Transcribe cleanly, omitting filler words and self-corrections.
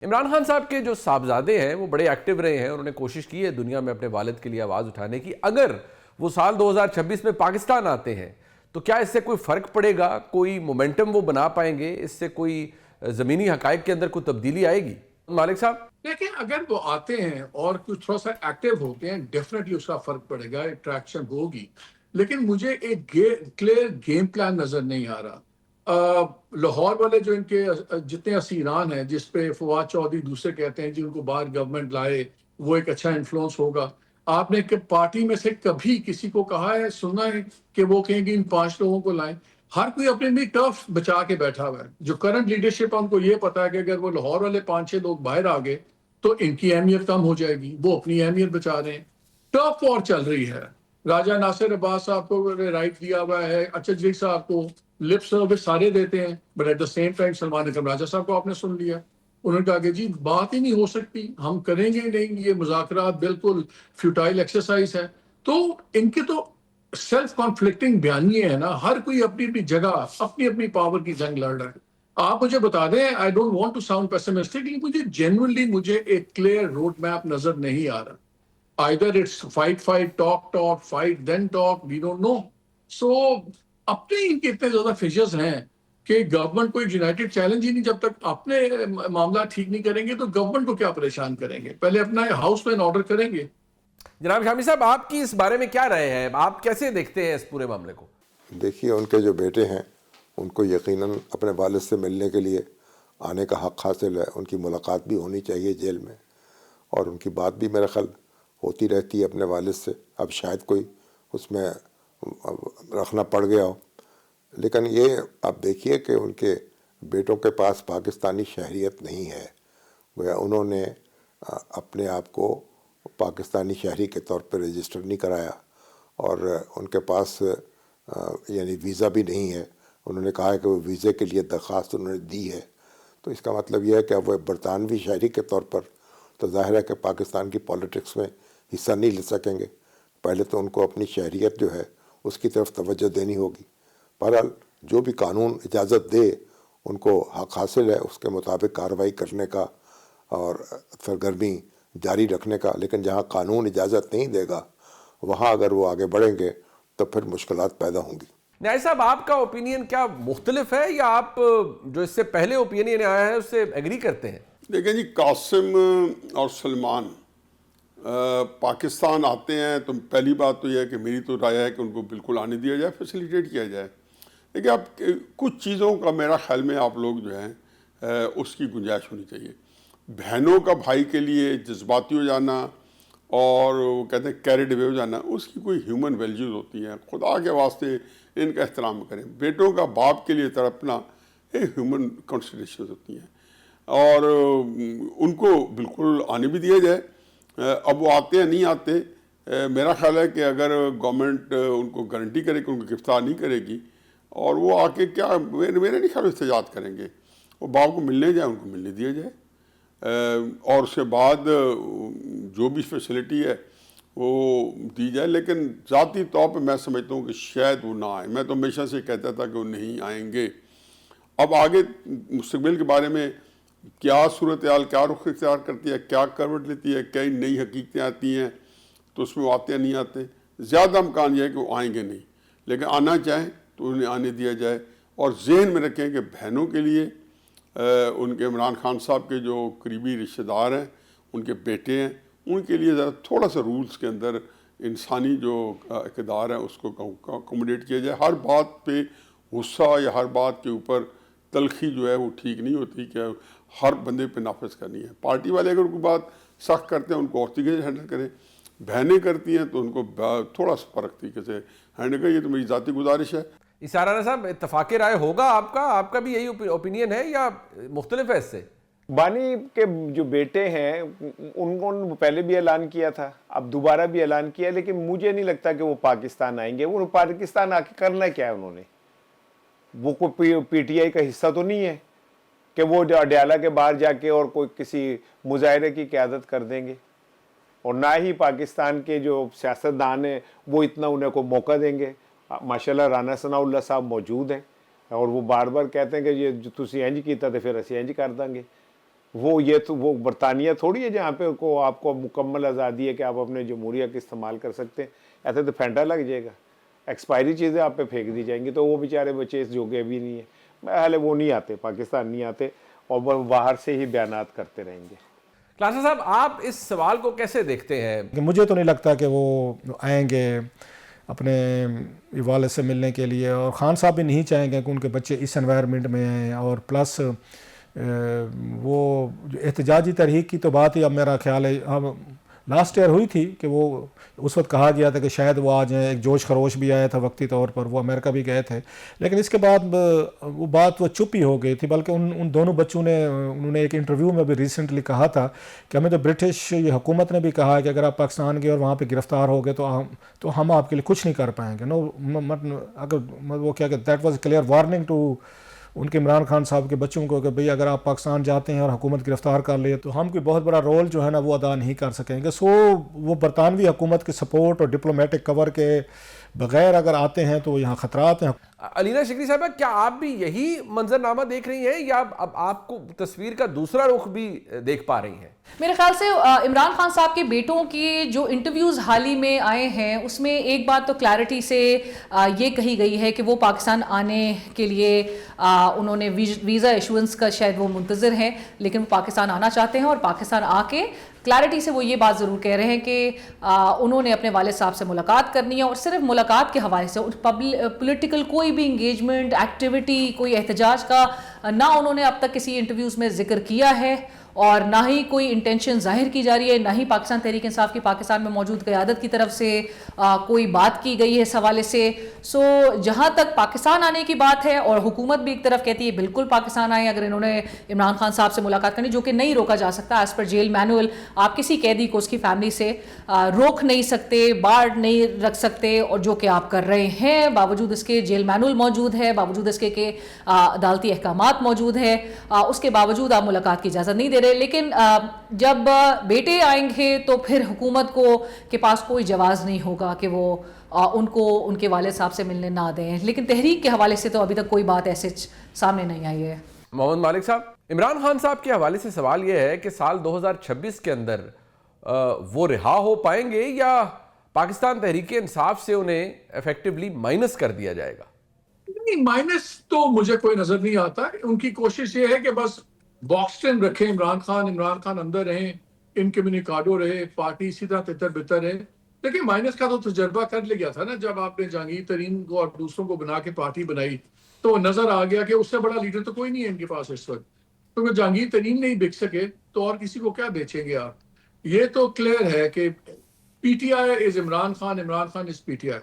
عمران خان صاحب کے جو صاحبزادے ہیں وہ بڑے ایکٹیو رہے ہیں، انہوں نے کوشش کی ہے دنیا میں اپنے والد کے لیے آواز اٹھانے کی۔ اگر وہ سال 2026 میں پاکستان آتے ہیں تو کیا اس سے کوئی فرق پڑے گا؟ کوئی مومنٹم وہ بنا پائیں گے؟ اس سے کوئی زمینی حقائق کے اندر کوئی تبدیلی آئے گی؟ مالک صاحب دیکھیں، اگر وہ آتے ہیں اور کچھ تھوڑا سا ایکٹیو ہوتے ہیں، ڈیفینیٹلی اس کا فرق پڑے گا، اٹریکشن ہوگی، لیکن مجھے ایک کلیئر گیم پلان نظر نہیں آ رہا۔ لاہور والے جو ان کے جتنے اسیران ہیں، جس پہ فواد چودھری دوسرے کہتے ہیں جی ان کو باہر گورنمنٹ لائے، وہ ایک اچھا انفلوئنس ہوگا۔ آپ نے پارٹی میں سے کبھی کسی کو کہا ہے، سنا ہے کہ وہ کہیں گے ان 5 لوگوں کو لائیں؟ ہر کوئی اپنے بھی ٹرف بچا کے بیٹھا ہوا ہے۔ جو کرنٹ لیڈرشپ ہم کو یہ پتا ہے کہ اگر وہ لاہور والے 5-6 لوگ باہر آ گئے تو ان کی اہمیت کم ہو جائے گی، وہ اپنی اہمیت بچا رہے ہیں۔ ٹرف وار چل رہی ہے۔ راجہ ناصر عباس صاحب کو رائٹ دیا ہوا ہے، اچھا صاحب کو لپ سروس سارے دیتے ہیں، but at the same time Salman Akram Raja صاحب کو آپ نے سن لیا، انہوں نے کہا کہ جی بات ہی نہیں ہو سکتی، ہم کریں گے نہیں، یہ مذاکرات بالکل فیوٹائل ایکسرسائز ہے۔ تو ان کے تو سیلف کانفلکٹنگ بیانیے ہیں نا، ہر کوئی اپنی اپنی جگہ اپنی اپنی پاور کی جنگ لڑ رہا ہے۔ آپ مجھے بتا دیں، I don't want to sound pessimistic, لیکن مجھے جینوئنلی مجھے ایک کلیئر روڈ میپ نظر نہیں آ رہا۔ Either it's fight, talk, fight, then talk, we don't know. So, اپنے ان کے اتنے زیادہ فیچرز ہیں کہ گورنمنٹ کو ایک یونائٹڈ چیلنج ہی نہیں، جب تک اپنے معاملات ٹھیک نہیں کریں گے تو گورنمنٹ کو کیا پریشان کریں گے؟ پہلے اپنا ہاؤس میں آرڈر کریں گے۔ جناب شامی صاحب، آپ کی اس بارے میں کیا رائے ہے؟ آپ کیسے دیکھتے ہیں اس پورے معاملے کو؟ دیکھیے، ان کے جو بیٹے ہیں ان کو یقیناً اپنے والد سے ملنے کے لیے آنے کا حق حاصل ہے، ان کی ملاقات بھی ہونی چاہیے جیل میں، اور ان کی بات بھی میرا خیال ہوتی رہتی ہے اپنے والد سے۔ اب شاید کوئی اس میں رکھنا پڑ گیا ہو، لیکن یہ آپ دیکھیے کہ ان کے بیٹوں کے پاس پاکستانی شہریت نہیں ہے، گویا انہوں نے اپنے آپ کو پاکستانی شہری کے طور پہ رجسٹر نہیں کرایا، اور ان کے پاس یعنی ویزا بھی نہیں ہے۔ انہوں نے کہا ہے کہ وہ ویزے کے لیے درخواست انہوں نے دی ہے، تو اس کا مطلب یہ ہے کہ اب وہ برطانوی شہری کے طور پر تو ظاہر ہے کہ پاکستان کی پالیٹکس میں حصہ نہیں لے سکیں گے۔ پہلے تو ان کو اپنی شہریت جو ہے اس کی طرف توجہ دینی ہوگی۔ بہرحال جو بھی قانون اجازت دے ان کو حق حاصل ہے اس کے مطابق کارروائی کرنے کا اور سرگرمی جاری رکھنے کا، لیکن جہاں قانون اجازت نہیں دے گا وہاں اگر وہ آگے بڑھیں گے تو پھر مشکلات پیدا ہوں گی۔ نیائی صاحب، آپ کا اوپینین کیا مختلف ہے یا آپ جو اس سے پہلے اوپینین آیا ہے اس سے ایگری کرتے ہیں؟ دیکھیں جی، قاسم اور سلمان پاکستان آتے ہیں تو پہلی بات تو یہ ہے کہ میری تو رائے ہے کہ ان کو بالکل آنے دیا جائے، فیسیلیٹیٹ کیا جائے۔ دیکھیں، اب کچھ چیزوں کا میرا خیال میں آپ لوگ جو ہیں اس کی گنجائش ہونی چاہیے۔ بہنوں کا بھائی کے لیے جذباتی ہو جانا اور وہ کہتے ہیں کیریڈ اوے ہو جانا، اس کی کوئی ہیومن ویلیوز ہوتی ہیں، خدا کے واسطے ان کا احترام کریں۔ بیٹوں کا باپ کے لیے تڑپنا یہ ہیومن کنسیڈریشنز ہوتی ہیں، اور ان کو بالکل آنے بھی دیا جائے۔ اب وہ آتے ہیں نہیں آتے، میرا خیال ہے کہ اگر گورنمنٹ ان کو گارنٹی کرے کہ ان کو گرفتار نہیں کرے گی، اور وہ آ کے کیا میرے نہیں خیال احتجاج کریں گے، وہ باپ کو ملنے جائے، ان کو ملنے دیا جائے، اور اس کے بعد جو بھی فیسلٹی ہے وہ دی جائے۔ لیکن ذاتی طور پہ میں سمجھتا ہوں کہ شاید وہ نہ آئیں۔ میں تو ہمیشہ سے کہتا تھا کہ وہ نہیں آئیں گے۔ اب آگے مستقبل کے بارے میں کیا صورتحال کیا رخ اختیار کرتی ہے، کیا کروٹ لیتی ہے، کئی نئی حقیقتیں آتی ہیں تو اس میں وہ آتے ہیں نہیں آتے، زیادہ امکان یہ ہے کہ وہ آئیں گے نہیں، لیکن آنا چاہیں تو انہیں آنے دیا جائے۔ اور ذہن میں رکھیں کہ بہنوں کے لیے ان کے عمران خان صاحب کے جو قریبی رشتہ دار ہیں، ان کے بیٹے ہیں، ان کے لیے ذرا تھوڑا سا رولز کے اندر انسانی جو اقدار ہے اس کو اکوموڈیٹ کیا جائے۔ ہر بات پہ غصہ یا ہر بات کے اوپر تلخی جو ہے وہ ٹھیک نہیں ہوتی کہ ہر بندے پہ نافذ کرنی ہے۔ پارٹی والے اگر کوئی بات سخت کرتے ہیں ان کو اور طریقے سے ہینڈل کریں، بہنیں کرتی ہیں تو ان کو تھوڑا سا فرق طریقے سے ہینڈل کریں۔ یہ تو میری ذاتی گزارش ہے۔ اسارانہ صاحب، اتفاق رائے ہوگا آپ کا بھی یہی اوپینین ہے یا مختلف ہے اس سے؟ بانی کے جو بیٹے ہیں ان کو پہلے بھی اعلان کیا تھا، اب دوبارہ بھی اعلان کیا، لیکن مجھے نہیں لگتا کہ وہ پاکستان آئیں گے۔ وہ پاکستان آ کے کرنا کیا ہے انہوں نے؟ وہ کوئی پی ٹی آئی کا حصہ تو نہیں ہے کہ وہ اڈیالہ کے باہر جا کے اور کوئی کسی مظاہرے کی قیادت کر دیں گے، اور نہ ہی پاکستان کے جو سیاستدان ہیں وہ اتنا انہیں کو موقع دیں گے۔ ماشاءاللہ رانا ثناء اللہ صاحب موجود ہیں اور وہ بار بار کہتے ہیں کہ یہ جو تسی انج کیتا تو پھر اسی انج کر دیں گے۔ وہ یہ تو وہ برطانیہ تھوڑی ہے جہاں پہ کو آپ کو مکمل آزادی ہے کہ آپ اپنے جمہوریہ کا استعمال کر سکتے ہیں. ایسے تو پھینٹا لگ جائے گا, ایکسپائری چیزیں آپ پہ پھینک دی جائیں گی. تو وہ بیچارے بچے اس جوگے بھی نہیں ہیں, حالے وہ نہیں آتے, پاکستان نہیں آتے, اور وہ باہر سے ہی بیانات کرتے رہیں گے. کلاسا صاحب آپ اس سوال کو کیسے دیکھتے ہیں؟ کہ مجھے تو نہیں لگتا کہ وہ آئیں گے اپنے والد سے ملنے کے لیے, اور خان صاحب بھی نہیں چاہیں گے کہ ان کے بچے اس انوائرمنٹ میں ہیں. اور پلس وہ جو احتجاجی تحریک کی تو بات ہی اب میرا خیال ہے اب لاسٹ ایئر ہوئی تھی کہ وہ اس وقت کہا گیا تھا کہ شاید وہ آ جائیں, ایک جوش خروش بھی آیا تھا وقتی طور پر, وہ امریکہ بھی گئے تھے, لیکن اس کے بعد وہ بات وہ چپ ہی ہو گئی تھی. بلکہ ان دونوں بچوں نے, انہوں نے ایک انٹرویو میں بھی ریسنٹلی کہا تھا کہ ہمیں تو برٹش یہ حکومت نے بھی کہا ہے کہ اگر آپ پاکستان گئے اور وہاں پہ گرفتار ہو گئے تو ہم آپ کے لیے کچھ نہیں کر پائیں گے. اگر وہ کیا کہ that was clear warning to ان کے عمران خان صاحب کے بچوں کو کہ بھئی اگر آپ پاکستان جاتے ہیں اور حکومت گرفتار کر لے تو ہم کوئی بہت بڑا رول جو ہے نا وہ ادا نہیں کر سکیں گے. سو وہ برطانوی حکومت کے سپورٹ اور ڈپلومیٹک کور کے بغیر اگر آتے ہیں تو یہاں خطرات ہیں. علینا شکری صاحبہ, کیا آپ بھی یہی منظرنامہ دیکھ رہی ہیں یا اب آپ کو تصویر کا دوسرا رخ بھی دیکھ پا رہی ہیں؟ میرے خیال سے عمران خان صاحب کے بیٹوں کی جو انٹرویوز حال ہی میں آئے ہیں اس میں ایک بات تو کلیئرٹی سے یہ کہی گئی ہے کہ وہ پاکستان آنے کے لیے انہوں نے ویزا ایشوئنس کا شاید وہ منتظر ہیں, لیکن وہ پاکستان آنا چاہتے ہیں. اور پاکستان آ کے کلیئرٹی سے وہ یہ بات ضرور کہہ رہے ہیں کہ انہوں نے اپنے والد صاحب سے ملاقات کرنی ہے, اور صرف ملاقات کے حوالے سے پولیٹیکل کوئی بھی انگیجمنٹ ایکٹیویٹی, کوئی احتجاج کا نہ انہوں نے اب تک کسی انٹرویوز میں ذکر کیا ہے, اور نہ ہی کوئی انٹینشن ظاہر کی جا رہی ہے, نہ ہی پاکستان تحریک انصاف کی پاکستان میں موجود قیادت کی طرف سے کوئی بات کی گئی ہے اس حوالے سے. سو جہاں تک پاکستان آنے کی بات ہے, اور حکومت بھی ایک طرف کہتی ہے بالکل پاکستان آئیں اگر انہوں نے عمران خان صاحب سے ملاقات کرنی, جو کہ نہیں روکا جا سکتا ایز پر جیل مینول. آپ کسی قیدی کو اس کی فیملی سے روک نہیں سکتے, بارڈ نہیں رکھ سکتے, اور جو کہ آپ کر رہے ہیں باوجود اس کے جیل مینول موجود ہے, باوجود اس کے کہ عدالتی احکامات موجود ہے, اس کے باوجود آپ ملاقات کی اجازت نہیں دے رہے. لیکن جب بیٹے آئیں گے تو پھر حکومت کے پاس کوئی جواز نہیں ہوگا کہ وہ ان کو ان کے والد صاحب سے ملنے نہ دیں. لیکن تحریک کے حوالے سے تو ابھی تک کوئی بات ایسے سامنے نہیں آئی ہے. محمد مالک صاحب, عمران خان صاحب کے حوالے سے سوال یہ ہے کہ سال 2026 کے اندر وہ رہا ہو پائیں گے یا پاکستان تحریک انصاف سے انہیں ایفیکٹولی مائنس کر دیا جائے گا؟ نہیں, مائنس تو مجھے کوئی نظر نہیں آتا. ان کی کوشش یہ ہے کہ بس باکسٹن رکھیں عمران خان اندر رہیں, انکمیونیکاڈو رہے, پارٹی اسی طرح تتر بتر رہے. لیکن مائنس کا تو تجربہ کر لیا تھا نا, جب آپ نے جہانگیر ترین کو اور دوسروں کو بنا کے پارٹی بنائی تو نظر آ گیا کہ اس سے بڑا لیڈر تو کوئی نہیں ہے ان کے پاس اس وقت. کیونکہ جہانگیر ترین نہیں بک سکے تو اور کسی کو کیا بیچیں گے آپ. یہ تو کلیئر ہے کہ P T I is Imran Khan is P T I.